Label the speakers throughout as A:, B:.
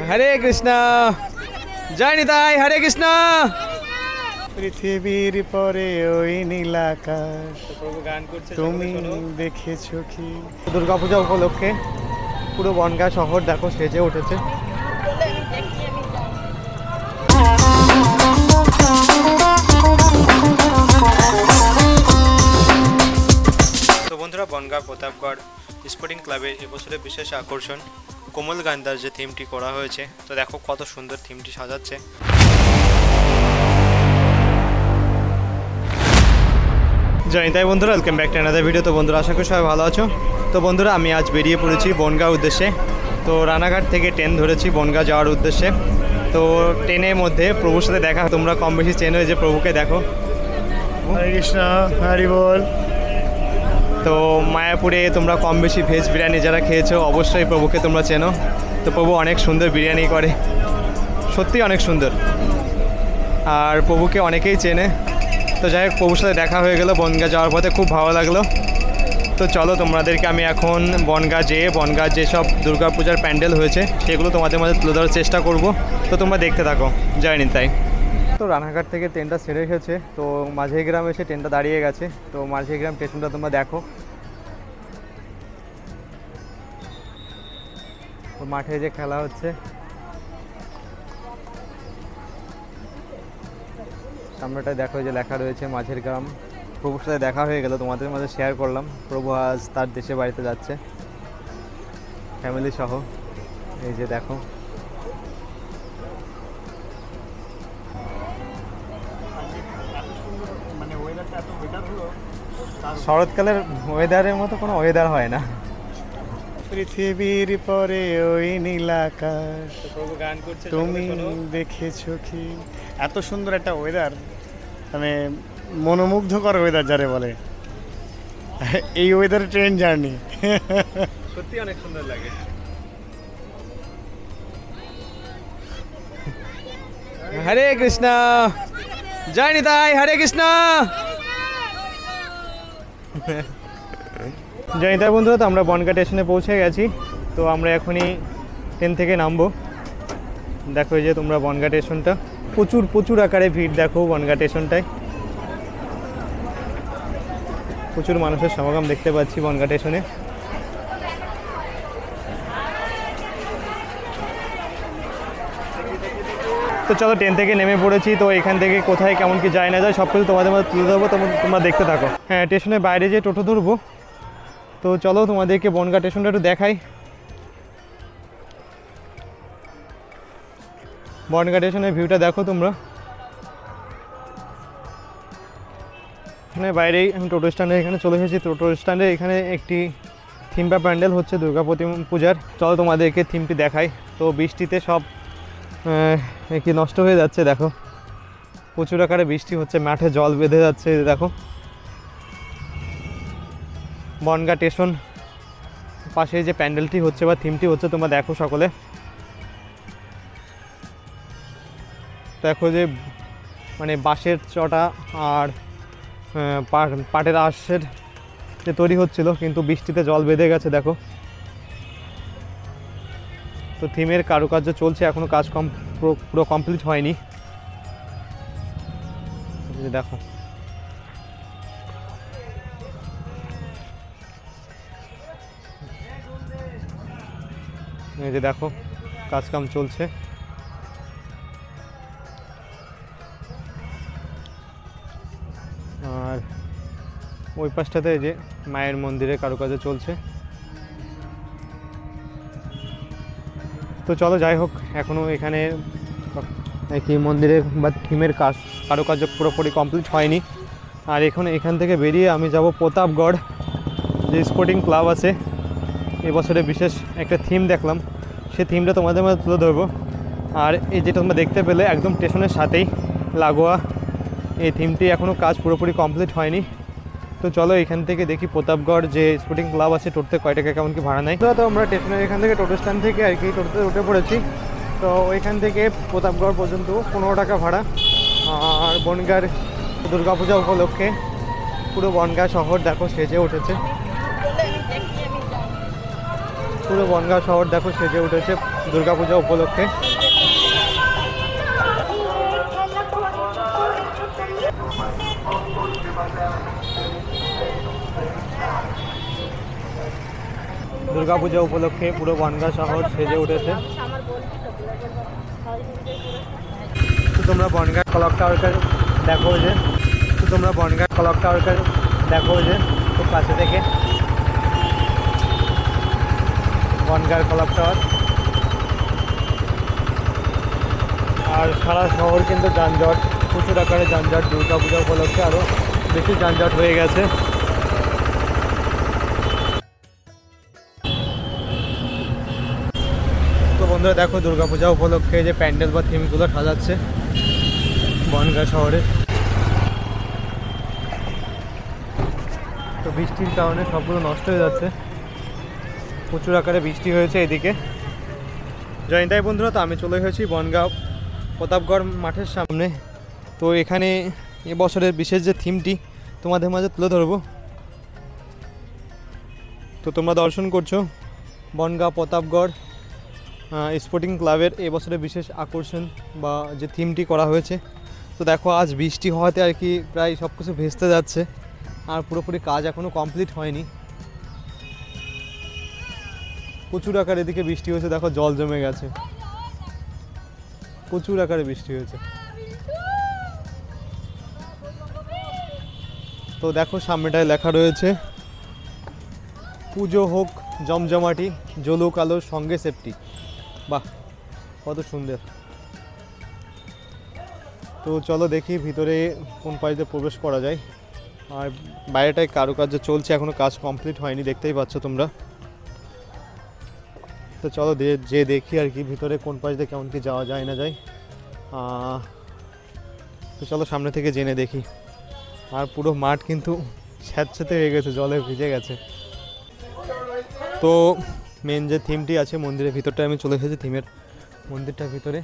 A: হরে কৃষ্ণ, জয় নিতাই, হরে কৃষ্ণ।
B: পৃথিবীর পরে ওই নীল আকাশ
A: প্রভু গান করছে,
B: তুমি দেখেছো কি?
A: দুর্গাপূজা উপলক্ষে পুরো বনগাঁ শহর দেখো সেজে উঠেছে। তো বন্ধুরা, বনগাঁ প্রতাপগড় স্পোর্টিং ক্লাবের এবছরের বিশেষ আকর্ষণ কোমল গান্ধার যে থিমটি করা হয়েছে। তো দেখো কত সুন্দর থিমটি সাজাচ্ছে। জানি তাই বন্ধুরা, welcome back to another video. তো বন্ধুরা, আশা করি সবাই ভালো আছো। তো বন্ধুরা, আমি আজ বেরিয়ে পড়েছি বনগাঁ উদ্দেশ্যে। তো রানাঘাট থেকে ট্রেন ধরেছি বনগাঁ যাওয়ার উদ্দেশ্যে। তো ট্রেনের মধ্যে প্রভুর সাথে দেখা, তোমরা কম বেশি চেনো, যে প্রভুকে দেখো।
B: হরে কৃষ্ণ, হরি বল।
A: তো মায়াপুরে তোমরা কম বেশি ভেজ বিরিয়ানি যারা খেয়েছো অবশ্যই প্রভুকে তোমরা চেনো। তো প্রভু অনেক সুন্দর বিরিয়ানি করে, সত্যি অনেক সুন্দর, আর প্রভুকে অনেকেই চেনে। তো যাই হোক, প্রভুর সাথে দেখা হয়ে গেলো বনগাঁ যাওয়ার পথে, খুব ভালো লাগলো। তো চলো তোমাদেরকে আমি এখন বনগাঁ যেসব দুর্গাপূজার প্যান্ডেল হয়েছে সেগুলো তোমাদের মাঝে তুলে ধরার চেষ্টা করব। তো তোমরা দেখতে থাকো, জয় নিতাই। তো রানাঘাট থেকে ট্রেনটা ছেড়ে এসেছে, তো মাঝেগ্রাম এসে ট্রেনটা দাঁড়িয়ে গেছে। তো মাঝেগ্রাম স্টেশনটা তোমরা দেখো। তো মাঠে যে খেলা হচ্ছে, সামনেটায় দেখো যে লেখা রয়েছে মাঝের গ্রাম। প্রভুর সাথে দেখা হয়ে গেল, তোমাদের মাঝে শেয়ার করলাম। প্রভু আজ তার দেশে বাড়িতে যাচ্ছে ফ্যামিলি সহ। এই যে দেখো, শরৎকালের ওয়েদারের মতো কোনো ওয়েদার হয় না।
B: পৃথিবীর পরে ওই নীল আকাশ
A: প্রভু গান করছে,
B: তুমি দেখেছো কি? এত সুন্দর একটা ওয়েদার, মানে মনোমুগ্ধকর ওয়েদার যারে বলে, এই ওয়েদারে ট্রেন জার্নি
A: সত্যি অনেক সুন্দর লাগে। হরে কৃষ্ণ, জয় নিতাই, হরে কৃষ্ণ। জয় নিতাই বন্ধুরা, তো আমরা বনগাঁ স্টেশনে পৌঁছে গেছি। তো আমরা এখনই ট্রেন থেকে নামবো। দেখো এই যে তোমরা বনগাঁ স্টেশনটা, প্রচুর আকারে ভিড় দেখো বনগাঁ স্টেশনটায়। প্রচুর মানুষের সমাগম দেখতে পাচ্ছি বনগাঁ স্টেশনে। তো চলো, ট্রেন থেকে নেমে পড়েছি। তো এখান থেকে কোথায় কেমন কি যায় না যায় সব কিছু তোমাদের মধ্যে তুলে ধরবো, তোমরা দেখতে থাকো। হ্যাঁ, স্টেশনের বাইরে যে টোটো ধরবো। তো চলো তোমাদেরকে বনগাঁ স্টেশনটা একটু দেখাই। বনগাঁ স্টেশনের ভিউটা দেখো তোমরা। এখানে বাইরেই আমি টোটো স্ট্যান্ডে এখানে চলে এসেছি। টোটো স্ট্যান্ডে এখানে একটি থিম বা প্যান্ডেল হচ্ছে দুর্গা পূজার। চলো তোমাদেরকে থিমটি দেখাই। তো বৃষ্টিতে সব কি নষ্ট হয়ে যাচ্ছে দেখো, প্রচুর আকারে বৃষ্টি হচ্ছে, মাঠে জল বেঁধে যাচ্ছে। দেখো বনগাঁ স্টেশন পাশে যে প্যান্ডেলটি হচ্ছে বা থিমটি হচ্ছে তোমরা দেখো সকলে। দেখো যে মানে বাঁশের চটা আর পাটের আঁশের যে তৈরি হচ্ছিল, কিন্তু বৃষ্টিতে জল বেঁধে গেছে দেখো। তো থিমের কারুকার্য চলছে, এখনো কাজ পুরো কমপ্লিট হয়নি। দেখো এই যে দেখো কাজ কাম চলছে। আর ওই পাশটাতে যে মায়ের মন্দিরে কারুকার্য চলছে। তো চলো যাই হোক, এখনও এখানে কি মন্দিরে বা থিমের কারুকার্য পুরোপুরি কমপ্লিট হয়নি। আর এখান থেকে বেরিয়ে আমি যাব প্রতাপগড় যে স্পোর্টিং ক্লাব আছে। এবছরে বিশেষ একটা থিম দেখলাম, সেই থিমটা তোমাদের মধ্যে তুলে ধরবো। আর এই যেটা তোমরা দেখতে পেলে একদম স্টেশনের সাথেই লাগোয়া, এই থিমটি এখনও কাজ পুরোপুরি কমপ্লিট হয়নি। তো চলো এখান থেকে দেখি প্রতাপগড় যে স্পোর্টিং ক্লাব আছে টোটোতে কয় টাকা কেমন কি ভাড়া নেয়। তো আমরা স্টেশনের এখান থেকে টোটো স্ট্যান্ড থেকে আর কি টোটোতে উঠে পড়েছি। তো ওইখান থেকে প্রতাপগড় পর্যন্ত 15 টাকা ভাড়া। আর বনগাঁর দুর্গাপূজা উপলক্ষে পুরো বনগাঁ শহর দেখো সেজে উঠেছে। পুরো বনগাঁ শহর দেখো সেজে উঠেছে দুর্গাপূজা উপলক্ষে। দুর্গাপূজা উপলক্ষে পুরো বনগাঁ শহর সেজে উঠেছে। তো তোমরা বনগাঁ ক্লক টাওয়ারকে দেখো যে খুব কাছে থেকে বনগাঁ ক্লক টাওয়ার। আর সারা শহর কিন্তু যানজট, প্রচুর আকারে যানজট। দুর্গাপূজা উপলক্ষে আরও বেশি যানজট হয়ে গেছে। তো বন্ধুরা দেখো দুর্গাপূজা উপলক্ষে যে প্যান্ডেল বা থিমগুলো সাজাচ্ছে বনগাঁ শহরে। তো বৃষ্টির কারণে সবগুলো নষ্ট হয়ে যাচ্ছে, প্রচুর আকারে বৃষ্টি হয়েছে এদিকে। জয়ন্তাই বন্ধুরা, তো আমি চলে এসেছি বনগাঁ প্রতাপগড় মাঠের সামনে। তো এখানে এবছরের বিশেষ যে থিমটি তোমাদের মাঝে তুলে ধরবো। তো তোমরা দর্শন করছো বনগাঁ প্রতাপগড় স্পোর্টিং ক্লাবের এবছরের বিশেষ আকর্ষণ বা যে থিমটি করা হয়েছে। তো দেখো আজ বৃষ্টি হওয়াতে আর কি প্রায় সব কিছু ভেস্তে যাচ্ছে, আর পুরোপুরি কাজ এখনও কমপ্লিট হয়নি। প্রচুর আকারে এদিকে বৃষ্টি হয়েছে, দেখো জল জমে গেছে, প্রচুর আকারে বৃষ্টি হয়েছে। তো দেখো সামনেটায় লেখা রয়েছে পুজো হোক জমজমাটি, জলুক আলোর সঙ্গে সেফটি। বাহ, কত সুন্দর। তো চলো দেখি ভিতরে কোন পাশে প্রবেশ করা যায়। আর বাইরেটায় কারুকার্য চলছে, এখনও কাজ কমপ্লিট হয়নি, দেখতেই পাচ্ছ তোমরা। তো চলো যে দেখি আর কি ভিতরে কোন পাশ দিয়ে কেমন কি যাওয়া যায় না যায়। তো চলো সামনে থেকে জেনে দেখি। আর পুরো মাঠ কিন্তু স্যাঁতস্যাঁতে হয়ে গেছে, জলে ভিজে গেছে। তো মেন যে থিমটি আছে মন্দিরের ভিতরটায় আমি চলে এসেছি, মন্দিরটার ভিতরে।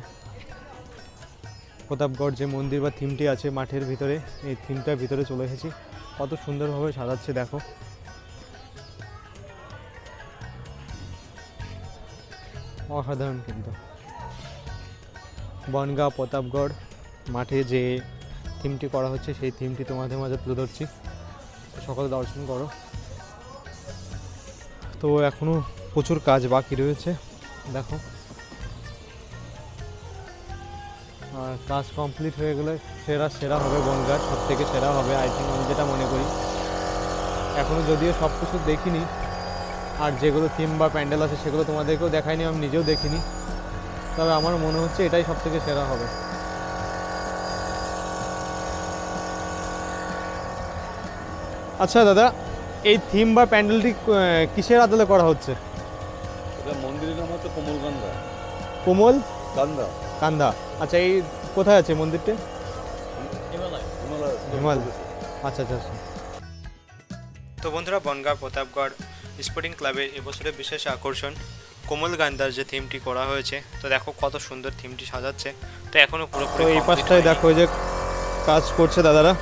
A: প্রতাপগড় যে মন্দির বা থিমটি আছে মাঠের ভিতরে, এই থিমটার ভিতরে চলে এসেছি। কত সুন্দরভাবে সাজাচ্ছে দেখো। অসাধারণ কিন্তু। বনগাঁ প্রতাপগড় মাঠে যে থিমটি করা হচ্ছে সেই থিমটি তোমাদের মাঝে তুলে ধরছি, সকলে দর্শন করো। তো এখনও প্রচুর কাজ বাকি রয়েছে দেখো। আর কাজ কমপ্লিট হয়ে গেলে সেরা হবে বনগাঁ, সব থেকে সেরা হবে আই থিঙ্ক, আমি যেটা মনে করি। এখনও যদিও সব কিছু দেখিনি, আর যেগুলো থিম বা প্যান্ডেল আছে সেগুলো তোমাদেরকেও দেখাইনি, আমি নিজেও দেখিনি, তবে আমার মনে হচ্ছে এটাই সব থেকে সেরা হবে। আচ্ছা দাদা, এই থিম বা প্যান্ডেলটি কিসের আদলে করা হচ্ছে?
C: এটা মন্দিরের নাম হচ্ছে কোমলকান্দা।
A: কোমল
C: কান্দা
A: কান্দা। আচ্ছা, এই কোথায় আছে মন্দিরটা? হিমালয়। আচ্ছা আচ্ছা আচ্ছা। তো বন্ধুরা, বনগাঁ প্রতাপগড় স্পোর্টিং ক্লাবের এবছরের বিশেষ আকর্ষণ কোমলকান্দার যে থিমটি করা হয়েছে। তো দেখো কত সুন্দর থিমটি সাজাচ্ছে। তো এখনও পুরোপুরি এই পাশটায় দেখো যে কাজ করছে দাদারা,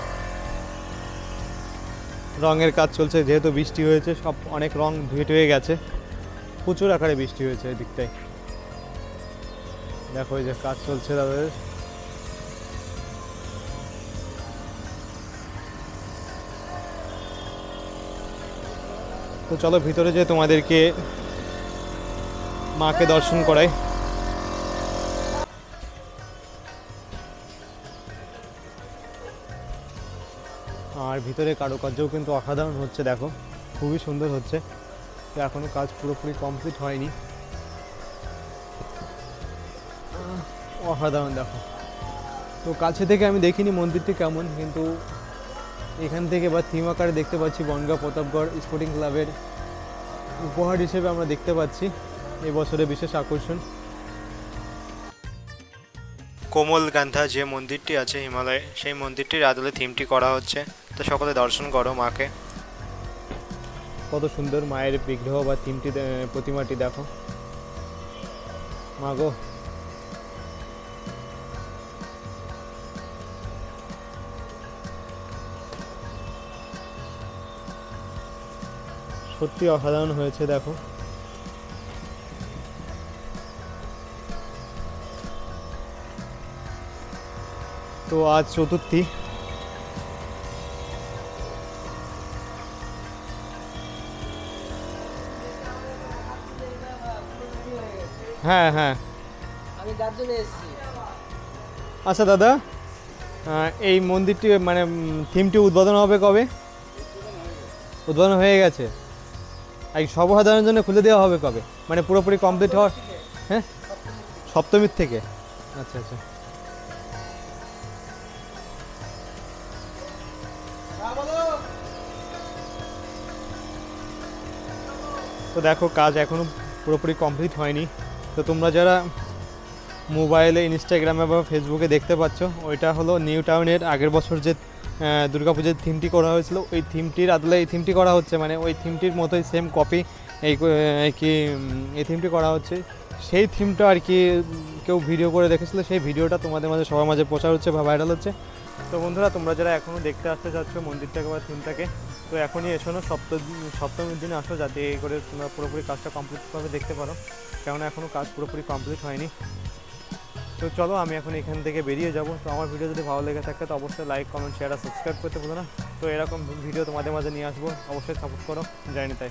A: রঙের কাজ চলছে। যেহেতু বৃষ্টি হয়েছে সব অনেক রং ধুয়ে টুয়ে গেছে, প্রচুর আকারে বৃষ্টি হয়েছে এই দিকটায়। দেখো এই যে কাজ চলছে দাদাদের। তো চলো ভিতরে যে তোমাদেরকে মাকে দর্শন করাই। আর ভিতরে কারুকার্যও কিন্তু অসাধারণ হচ্ছে দেখো, খুবই সুন্দর হচ্ছে। এখনো কাজ পুরোপুরি কমপ্লিট হয়নি, অসাধারণ দেখো। তো কাছে থেকে আমি দেখিনি মন্দিরটি কেমন, কিন্তু এখান থেকে বা থিম আকারে দেখতে পাচ্ছি বনগাঁ প্রতাপগড় স্পোর্টিং ক্লাবের উপহার হিসেবে আমরা দেখতে পাচ্ছি এবছরের বিশেষ আকর্ষণ। কোমলকান্দা যে মন্দিরটি আছে হিমালয়ে, সেই মন্দিরটির আদলে থিমটি করা হচ্ছে। তো সকলে দর্শন করো মাকে। কত সুন্দর মায়ের বিগ্রহ বা থিমটি, প্রতিমাটি দেখো। মা গো, সত্যি অসাধারণ হয়েছে দেখো। তো আজ চতুর্থী। হ্যাঁ হ্যাঁ,
D: আমি যার জন্য এসেছি।
A: আচ্ছা দাদা, এই মন্দিরটি মানে থিমটি উদ্বোধন হবে কবে? উদ্বোধন হয়ে গেছে। এই সর্বসাধারণের জন্য খুলে দেওয়া হবে কবে, মানে পুরোপুরি কমপ্লিট হওয়ার? হ্যাঁ, সপ্তমীর থেকে। আচ্ছা আচ্ছা। তো দেখো, কাজ এখনও পুরোপুরি কমপ্লিট হয়নি। তো তোমরা যারা মোবাইলে, ইনস্টাগ্রামে বা ফেসবুকে দেখতে পাচ্ছ, ওইটা হলো নিউ টাউনের আগের বছর যে দুর্গাপুজোর থিমটি করা হয়েছিল, ওই থিমটির আদলে এই থিমটি করা হচ্ছে, মানে ওই থিমটির মতোই সেম কপি এই থিমটি করা হচ্ছে। সেই থিমটা আর কি কেউ ভিডিও করে দেখেছিল, সেই ভিডিওটা তোমাদের মাঝে, সবার মাঝে প্রচার হচ্ছে বা ভাইরাল হচ্ছে। তো বন্ধুরা, তোমরা যারা এখনও দেখতে আসতে চাচ্ছ মন্দিরটাকে বা থিমটাকে, তো এখনই এসো না, সপ্তমীর দিনে আসো, যাতে এই করে তোমরা পুরোপুরি কাজটা কমপ্লিটভাবে দেখতে পারো, কেননা এখনও কাজ পুরোপুরি কমপ্লিট হয়নি। তো চলো, আমি এখন এখান থেকে বেরিয়ে যাব। তো আমার ভিডিও যদি ভালো লেগে থাকে তো অবশ্যই লাইক, কমেন্ট, শেয়ার আর সাবস্ক্রাইব করতে ভুলো না। তো এরকম ভিডিও তোমাদের মাঝে নিয়ে আসবো, অবশ্যই সাপোর্ট করো, জানি তাই।